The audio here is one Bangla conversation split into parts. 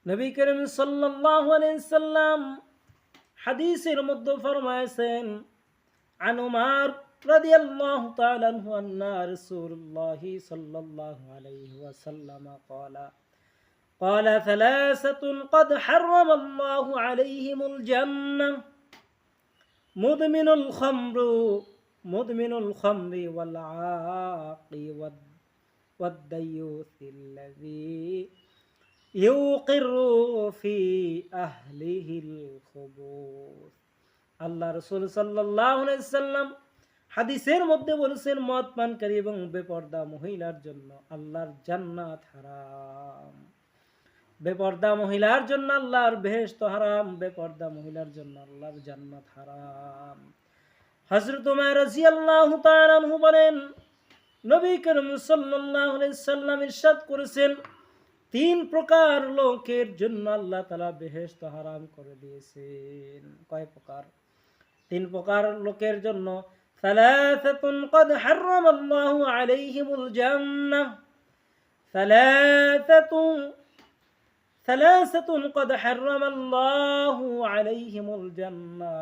নবী করিম সাল্লাল্লাহু আলাইহি সাল্লাম হাদিসের মধ্যে ফরমায়েছেন, আন উমার রাদিয়াল্লাহু তাআলা আনহু আন্না রাসূলুল্লাহ সাল্লাল্লাহু আলাইহি ওয়াসাল্লাম قال ثلاثة قد حرم الله عليهم الجنة مدمن الخمر والعاقي والديوث الذي يوقر في أهله الخبث। আল্লাহ রাসূল সাল্লাল্লাহু আলাইহি সাল্লাম হাদিসের মধ্যে বলেছেন, মদ পানকারী এবং বেপরদা মহিলার জন্য আল্লাহর জান্নাত হারাম। বেপরদা মহিলার জন্য আল্লাহর বেহেশত হারাম, বেপরদা মহিলার জন্য আল্লাহর জান্নাত হারাম। হযরত উমর রাদিয়াল্লাহু তাআলা আনহু বলেন, নবী করিম সাল্লাল্লাহু আলাইহি সাল্লাম ইরশাদ করেছেন, তিন প্রকার লোকের জন্য আল্লাহ তাআলা বেহেশত হারাম করে দিয়েছেন। কয় প্রকার? তিন প্রকার লোকের জন্য। সালাসাতুন قد حرم الله عليهم الجنة ثلاثة قد حرم الله عليهم الجنة।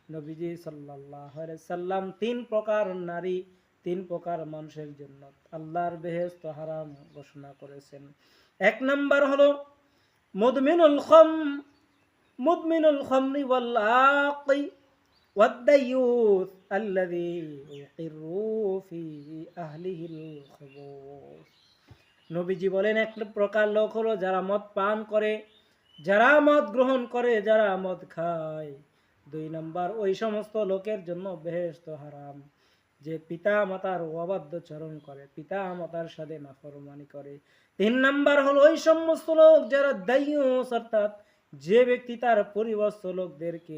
নবীজি সাল্লাল্লাহু আলাইহি সাল্লাম তিন প্রকার নারী, তিন প্রকার মানুষের জন্য আল্লাহর বেহেশত হারাম ঘোষণা করেছেন। এক নাম্বার হলো মুদমিনুল খামরি ওয়াল আaqi ওয়াদ-দায়ুথ আল্লাযী ইউকিরু ফি আহলিহিল খুবুস। নবীজি বলেন, এক প্রকার লোক হলো যারা মদ পান করে, যারা মদ গ্রহণ করে, যারা মদ খায়। দুই নাম্বার, ওই সমস্ত লোকের জন্য বেহেশত হারাম যে পিতা মাতার অবাধ্যচরণ করে, পিতা মাতার সাথে নাফরমানি করে। তিন নাম্বার হলো ওই সমস্ত লোক যারা দায়ুস, অর্থাৎ যে ব্যক্তি তার পরিবর্ত লোকদেরকে